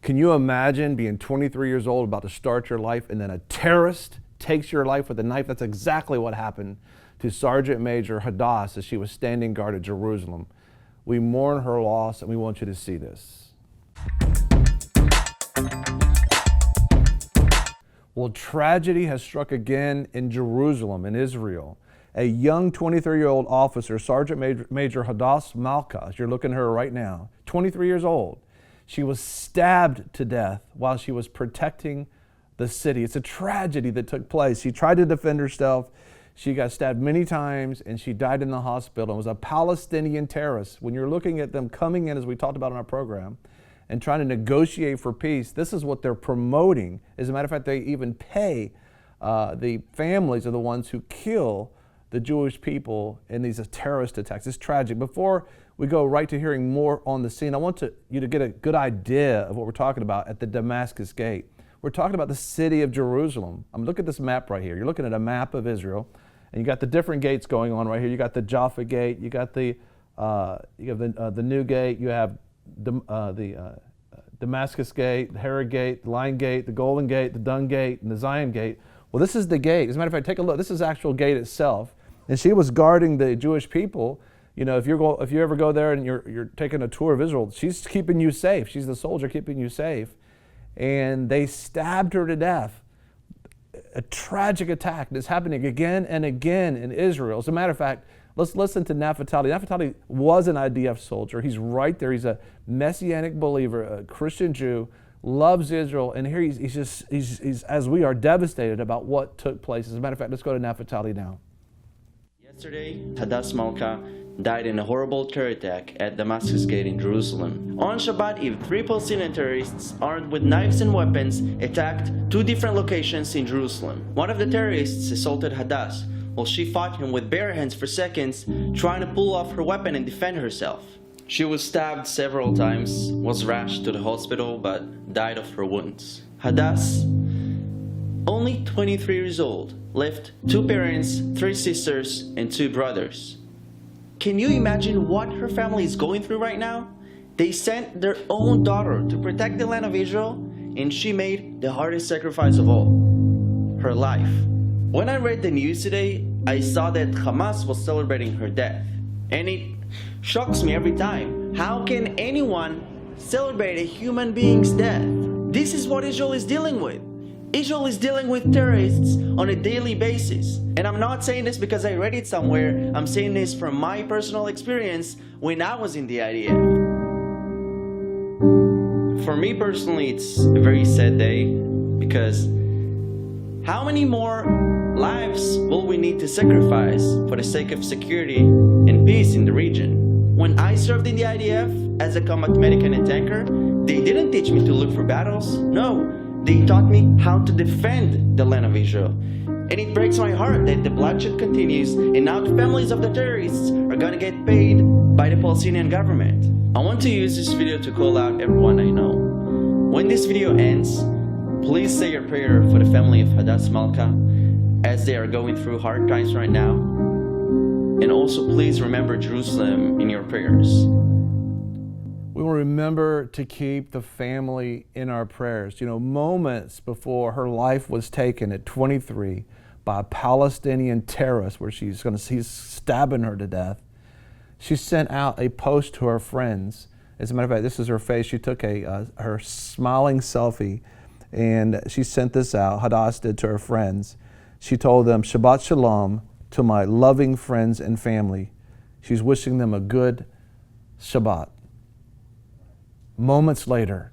Can you imagine being 23 years old, about to start your life, and then a terrorist takes your life with a knife? That's exactly what happened to Sergeant Major Hadas as she was standing guard at Jerusalem. We mourn her loss, and we want you to see this. Well, tragedy has struck again in Jerusalem, in Israel. A young 23-year-old officer, Sergeant Major Hadas Malka, as you're looking at her right now, 23 years old, she was stabbed to death while she was protecting the city. It's a tragedy that took place. She tried to defend herself. She got stabbed many times, and she died in the hospital. It was a Palestinian terrorist. When you're looking at them coming in, as we talked about in our program, and trying to negotiate for peace, this is what they're promoting. As a matter of fact, they even pay the families of the ones who kill the Jewish people in these terrorist attacks. It's tragic. Before we go right to hearing more on the scene, I want you to get a good idea of what we're talking about at the Damascus Gate. We're talking about the city of Jerusalem. Look at this map right here. You're looking at a map of Israel, and you got the different gates going on right here. You got the Jaffa Gate. You got the New Gate. You have the Damascus Gate, the Herod Gate, the Lion Gate, the Golden Gate, the Dung Gate, and the Zion Gate. Well, this is the gate. As a matter of fact, take a look. This is the actual gate itself. And she was guarding the Jewish people. You know, if you ever go there and you're taking a tour of Israel, she's keeping you safe. She's the soldier keeping you safe. And they stabbed her to death. A tragic attack that's happening again and again in Israel. As a matter of fact, let's listen to Naphtali. Naphtali was an IDF soldier. He's right there. He's a Messianic believer, a Christian Jew, loves Israel. And here he's as we are, devastated about what took place. As a matter of fact, let's go to Naphtali now. Yesterday, Hadas Malka died in a horrible terror attack at Damascus Gate in Jerusalem. On Shabbat Eve, 3 Palestinian terrorists armed with knives and weapons attacked 2 different locations in Jerusalem. One of the terrorists assaulted Hadas while she fought him with bare hands for seconds, trying to pull off her weapon and defend herself. She was stabbed several times, was rushed to the hospital, but died of her wounds. Hadas, only 23 years old, left 2 parents, 3 sisters, and 2 brothers. Can you imagine what her family is going through right now? They sent their own daughter to protect the land of Israel, and she made the hardest sacrifice of all, her life. When I read the news today, I saw that Hamas was celebrating her death. And it shocks me every time. How can anyone celebrate a human being's death? This is what Israel is dealing with. Israel is dealing with terrorists on a daily basis. And I'm not saying this because I read it somewhere. I'm saying this from my personal experience when I was in the IDF. For me personally, it's a very sad day because how many more lives will we need to sacrifice for the sake of security and peace in the region? When I served in the IDF as a combat medic and a tanker, they didn't teach me to look for battles. No. They taught me how to defend the land of Israel. And it breaks my heart that the bloodshed continues and now the families of the terrorists are gonna get paid by the Palestinian government. I want to use this video to call out everyone I know. When this video ends, please say your prayer for the family of Hadas Malka as they are going through hard times right now. And also please remember Jerusalem in your prayers. We will remember to keep the family in our prayers. You know, moments before her life was taken at 23 by a Palestinian terrorist where he's stabbing her to death, she sent out a post to her friends. As a matter of fact, this is her face. She took her smiling selfie and she sent this out, Hadas did, to her friends. She told them, Shabbat Shalom to my loving friends and family. She's wishing them a good Shabbat. Moments later,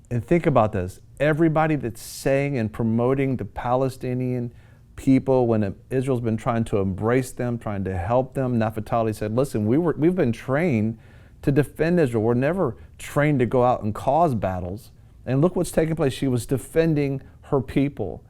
and think about this, everybody that's saying and promoting the Palestinian people when Israel's been trying to embrace them, trying to help them, Naphtali said, listen, we've been trained to defend Israel. We're never trained to go out and cause battles. And look what's taking place. She was defending her people,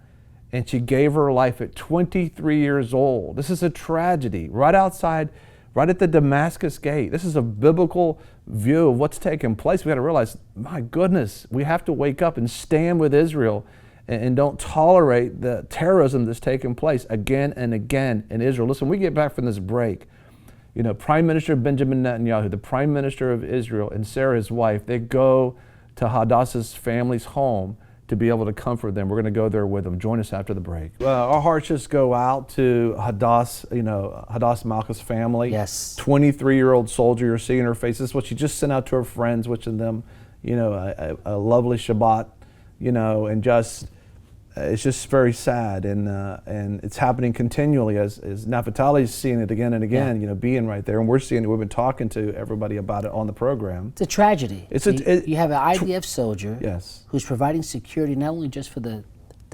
and she gave her life at 23 years old. This is a tragedy right outside, right at the Damascus Gate. This is a biblical view of what's taking place. We got to realize, my goodness, we have to wake up and stand with Israel and don't tolerate the terrorism that's taking place again and again in Israel. Listen, when we get back from this break, You know, Prime Minister Benjamin Netanyahu, the Prime Minister of Israel, and Sarah, his wife, they go to Hadas's family's home to be able to comfort them. We're going to go there with them. Join us after the break. Our hearts just go out to Hadas, you know, Hadas Malka's family. Yes. 23-year-old soldier. You're seeing her face. This is what she just sent out to her friends, wishing them, you know, a lovely Shabbat, you know, and just, it's just very sad, and it's happening continually as Naphtali's seeing it again and again, you know, being right there, and we're seeing it. We've been talking to everybody about it on the program. It's a tragedy. You have an IDF soldier Yes. who's providing security not only just for the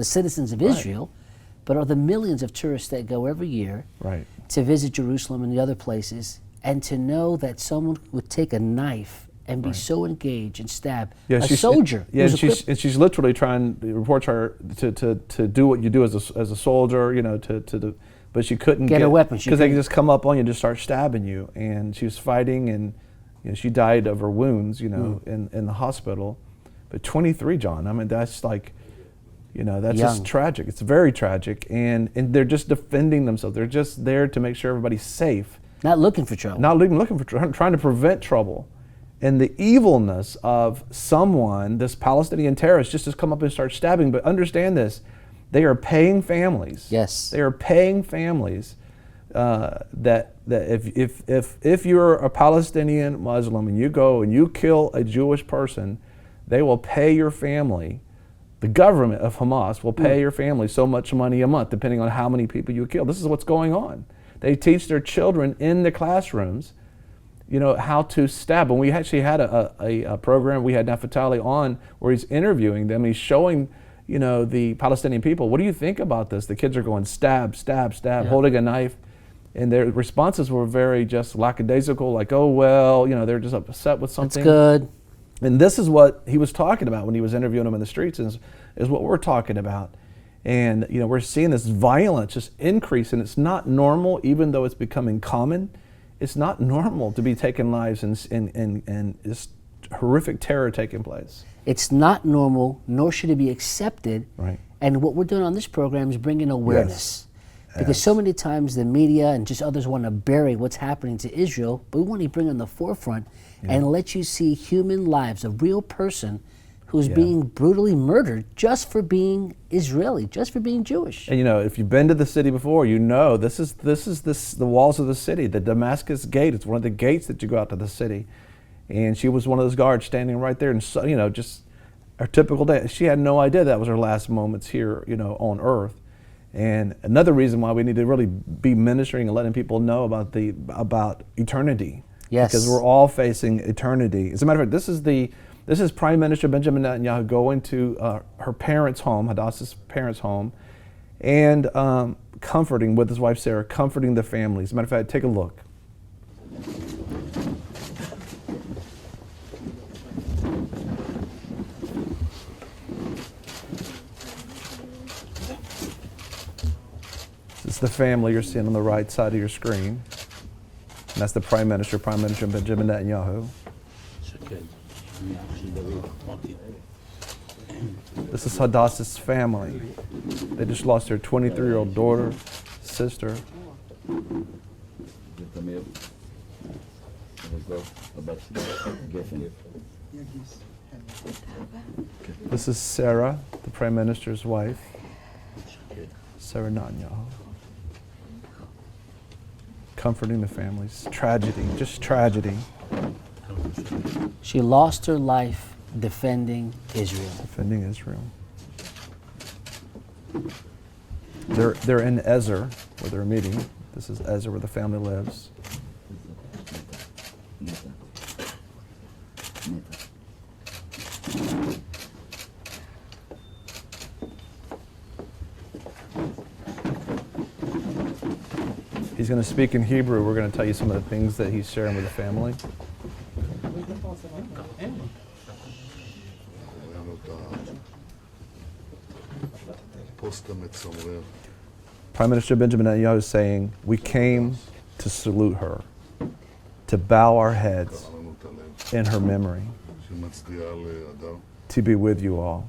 citizens of Israel, but are the millions of tourists that go every year to visit Jerusalem and the other places, and to know that someone would take a knife and be so engaged and stab a soldier. Yeah, and she's literally trying, reports her to do what you do as a soldier, you know, but she couldn't get a weapon because they can just come up on you and just start stabbing you. And she was fighting, and you know, she died of her wounds, you know, in the hospital. But 23, John, I mean, that's like, you know, that's just tragic. It's very tragic, and they're just defending themselves. They're just there to make sure everybody's safe. Not looking for trouble. Not even looking for trouble, trying to prevent trouble. And the evilness of someone, this Palestinian terrorist, just to come up and start stabbing. But understand this, they are paying families. Yes. They are paying families that if you're a Palestinian Muslim and you go and you kill a Jewish person, they will pay your family. The government of Hamas will pay your family so much money a month, depending on how many people you kill. This is what's going on. They teach their children in the classrooms, you know, how to stab. And we actually had a program, we had Naphtali on, where he's interviewing them. He's showing, you know, the Palestinian people, what do you think about this? The kids are going stab, stab, stab, holding a knife. And their responses were very just lackadaisical, like, oh, well, you know, they're just upset with something. That's good. And this is what he was talking about when he was interviewing them in the streets, is what we're talking about. And, you know, we're seeing this violence just increase, and it's not normal, even though it's becoming common. It's not normal to be taking lives and this horrific terror taking place. It's not normal, nor should it be accepted. Right. And what we're doing on this program is bringing awareness. Because so many times the media and just others want to bury what's happening to Israel, but we want to bring it in the forefront and let you see human lives, a real person who's being brutally murdered just for being Israeli, just for being Jewish. And you know, if you've been to the city before, you know this is the walls of the city, the Damascus Gate. It's one of the gates that you go out to the city. And she was one of those guards standing right there, and so, you know, just a typical day. She had no idea that was her last moments here, you know, on earth. And another reason why we need to really be ministering and letting people know about eternity. Yes. Because we're all facing eternity. As a matter of fact, this is Prime Minister Benjamin Netanyahu going to her parents' home, Hadas's parents' home, and comforting with his wife Sarah, comforting the family. As a matter of fact, take a look. This is the family you're seeing on the right side of your screen. And that's the Prime Minister Benjamin Netanyahu. This is Hadas's family. They just lost their 23-year-old daughter, sister. This is Sarah, the Prime Minister's wife, Sarah Netanyahu. Comforting the families. Tragedy, just tragedy. She lost her life defending Israel. Defending Israel. They're in Ezer, where they're meeting. This is Ezer, where the family lives. He's going to speak in Hebrew. We're going to tell you some of the things that he's sharing with the family. Prime Minister Benjamin Netanyahu is saying, we came to salute her, to bow our heads in her memory, to be with you all.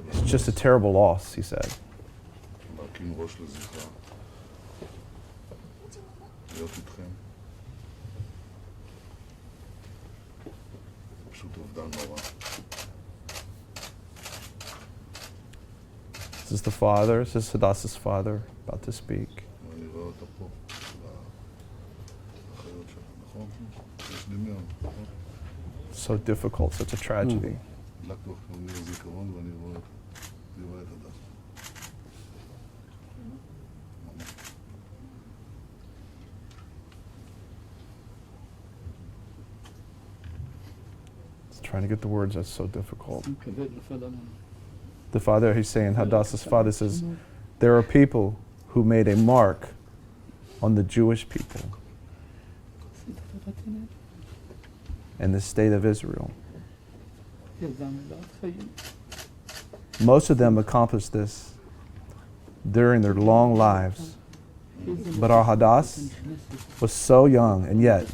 It's just a terrible loss, he said. להיות איתכם. פשוט אובדן נורא. This is the father, this is Hadas's father about to speak. ואני רואה אותה פה, האחיות שלה, נכון? יש דמיון, נכון? So difficult, such a tragedy. דלקתי אחרי הזיכרון ואני רואה את הדס. Trying to get the words, that's so difficult. The father, he's saying, Hadas's father says, there are people who made a mark on the Jewish people and the state of Israel. Most of them accomplished this during their long lives. But our Hadas was so young, and yet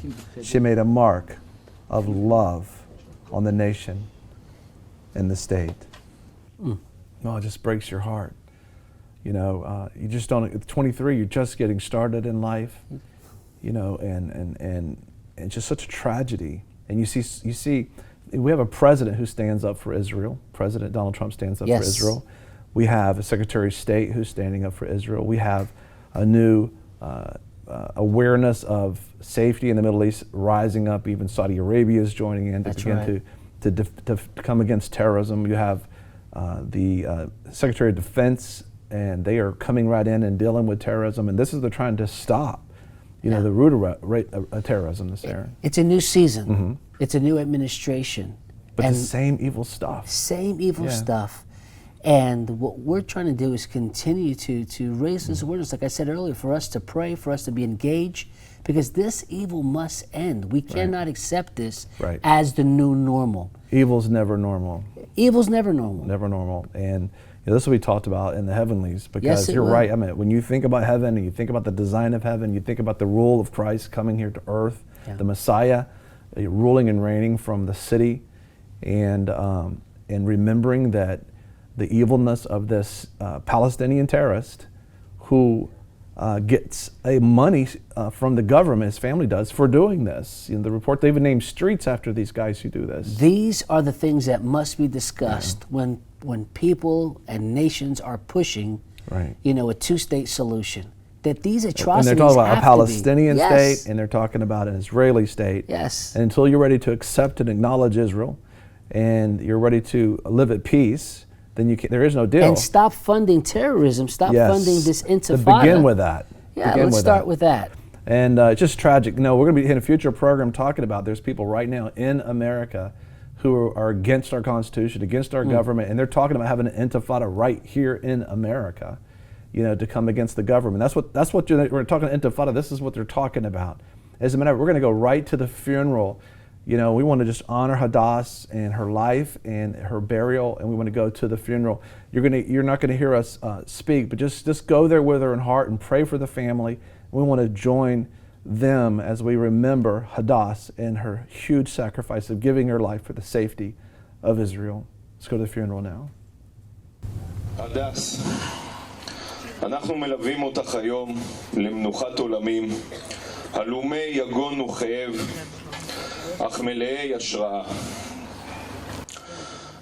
she made a mark of love on the nation and the state. No, it just breaks your heart. You know, you just don't, at 23, you're just getting started in life, you know, and just such a tragedy. And you see, we have a president who stands up for Israel. President Donald Trump stands up for Israel. We have a Secretary of State who's standing up for Israel. We have a new awareness of safety in the Middle East rising up. Even Saudi Arabia is joining in to begin to come against terrorism. You have the Secretary of Defense, and they are coming right in and dealing with terrorism. And this is they're trying to stop, you know, the root of terrorism. This era. It's a new season. It's a new administration. But the same evil stuff. Same evil stuff. And what we're trying to do is continue to raise this awareness, like I said earlier, for us to pray, for us to be engaged, because this evil must end. We cannot accept this as the new normal. Evil's never normal. Evil's never normal. Never normal. And you know, this will be talked about in the heavenlies, because you're right. I mean, when you think about heaven and you think about the design of heaven, you think about the rule of Christ coming here to earth, the Messiah ruling and reigning from the city, and remembering that the evilness of this Palestinian terrorist who gets money from the government, his family does, for doing this. You know, the report, they even named streets after these guys who do this. These are the things that must be discussed when people and nations are pushing, you know, a two-state solution. That these atrocities and they're talking about a Palestinian state, and they're talking about an Israeli state. Yes. And until you're ready to accept and acknowledge Israel, and you're ready to live at peace, then there is no deal. And stop funding terrorism. Stop funding this intifada. To begin with that. Yeah, let's start with that. And it's just tragic. No, we're going to be in a future program talking about there's people right now in America who are against our Constitution, against our government, and they're talking about having an intifada right here in America, you know, to come against the government. That's what we're talking intifada. This is what they're talking about. As a matter of fact, we're going to go right to the funeral. You know, we want to just honor Hadas and her life and her burial, and we want to go to the funeral. You're not going to hear us speak, but just go there with her in heart and pray for the family. We want to join them as we remember Hadas and her huge sacrifice of giving her life for the safety of Israel. Let's go to the funeral now. Hadas, אנחנו מלווים אותך היום למנוחת עולמים, הלומי יגון וכאב, אך מלאי השראה.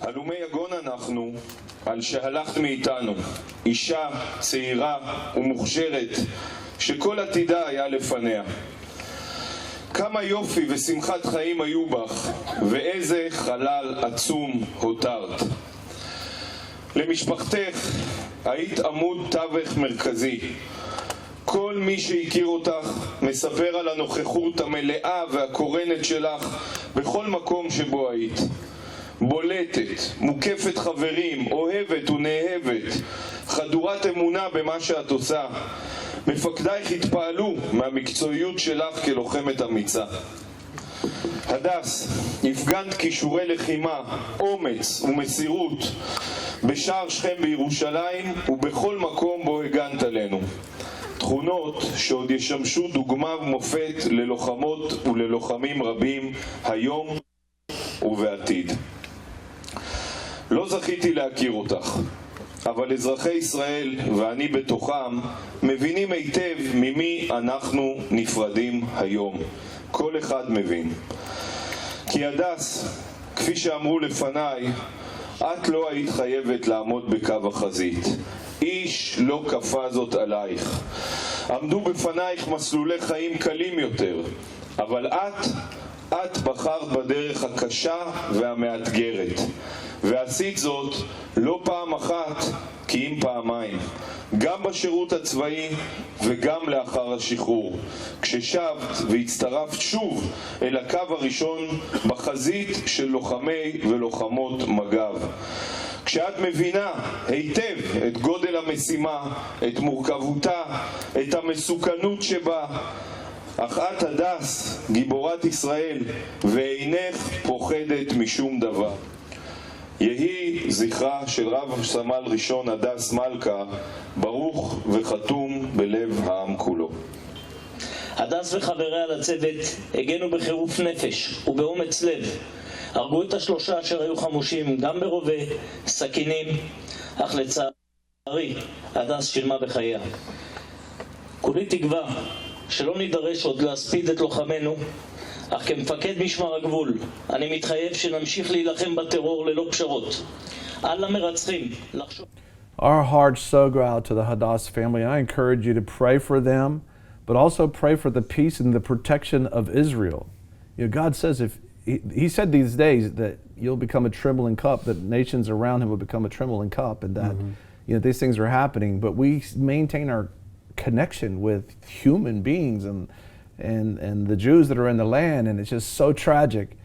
הלומי יגון אנחנו על שהלכת מאיתנו, אישה צעירה ומוכשרת שכל עתידה היה לפניה. כמה יופי ושמחת חיים היו בך, ואיזה חלל עצום הותרת. למשפחתך היית עמוד תווך מרכזי. כל מי שהכיר אותך מספר על הנוכחות המלאה והקורנת שלך בכל מקום שבו היית. בולטת, מוקפת חברים, אוהבת ונאהבת, חדורת אמונה במה שאת עושה. מפקדייך התפעלו מהמקצועיות שלך כלוחמת אמיצה. הדס, הפגנת כישורי לחימה, אומץ ומסירות בשער שכם בירושלים ובכל מקום בו הגנת עלינו. תכונות שעוד ישמשו דוגמה ומופת ללוחמות וללוחמים רבים היום ובעתיד. לא זכיתי להכיר אותך, אבל אזרחי ישראל, ואני בתוכם, מבינים היטב ממי אנחנו נפרדים היום. כל אחד מבין. כי הדס, כפי שאמרו לפניי, את לא היית חייבת לעמוד בקו החזית. איש לא כפה זאת עלייך. עמדו בפנייך מסלולי חיים קלים יותר, אבל את בחרת בדרך הקשה והמאתגרת. ועשית זאת לא פעם אחת, כי אם פעמיים. גם בשירות הצבאי וגם לאחר השחרור. כששבת והצטרפת שוב אל הקו הראשון בחזית של לוחמי ולוחמות מג"ב. כשאת מבינה היטב את גודל המשימה, את מורכבותה, את המסוכנות שבה, אך את הדס, גיבורת ישראל, ואינך פוחדת משום דבר. יהי זכרה של רב סמל ראשון הדס מלכה ברוך וחתום בלב העם כולו. הדס וחבריה לצוות הגנו בחירוף נפש ובאומץ לב. הרגו את השלושה אשר היו חמושים גם ברובה, סכינים, אך לצערי הדס שילמה בחייה. כולי תקווה שלא נידרש עוד להספיד את לוחמנו, אך כמפקד משמר הגבול אני מתחייב שנמשיך להילחם בטרור ללא פשרות. על המרצחים לחשוב. Our hearts so go out to the Hadas family. I encourage you to pray for them, but also pray for the peace and the protection of Israel. You know, God says if He said these days that you'll become a trembling cup, that nations around him will become a trembling cup, and that you know these things are happening. But we maintain our connection with human beings and the Jews that are in the land, and it's just so tragic.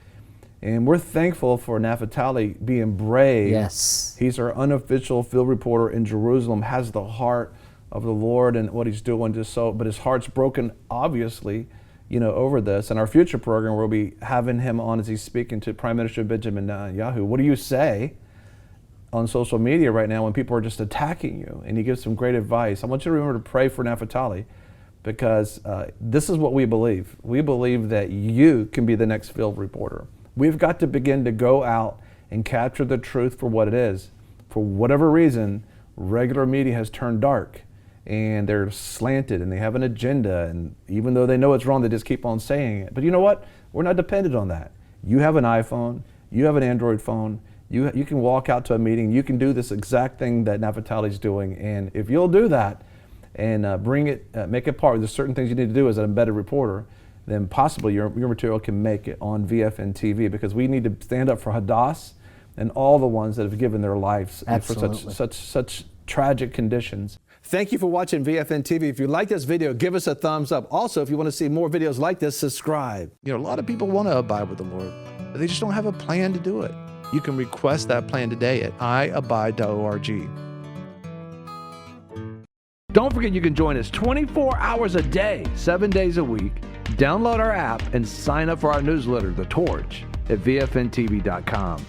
And we're thankful for Naphtali being brave. Yes. He's our unofficial field reporter in Jerusalem, has the heart of the Lord and what he's doing, just so, but his heart's broken, obviously, you know, over this. And our future program, we'll be having him on as he's speaking to Prime Minister Benjamin Netanyahu. What do you say on social media right now when people are just attacking you? And he gives some great advice. I want you to remember to pray for Naphtali, because this is what we believe. We believe that you can be the next field reporter. We've got to begin to go out and capture the truth for what it is. For whatever reason, regular media has turned dark, and they're slanted and they have an agenda, and even though they know it's wrong, they just keep on saying it. But you know what? We're not dependent on that. You have an iPhone, you have an Android phone, you can walk out to a meeting, you can do this exact thing that Naphtali's doing, and if you'll do that and bring it, make it part of the certain things you need to do as an embedded reporter, then possibly your material can make it on VFNtv, because we need to stand up for Hadas and all the ones that have given their lives for such tragic conditions. Thank you for watching VFNtv. If you like this video, give us a thumbs up. Also, if you want to see more videos like this, subscribe. You know, a lot of people want to abide with the Lord, but they just don't have a plan to do it. You can request that plan today at iabide.org. Don't forget you can join us 24 hours a day, 7 days a week. Download our app and sign up for our newsletter, The Torch, at VFNtv.com.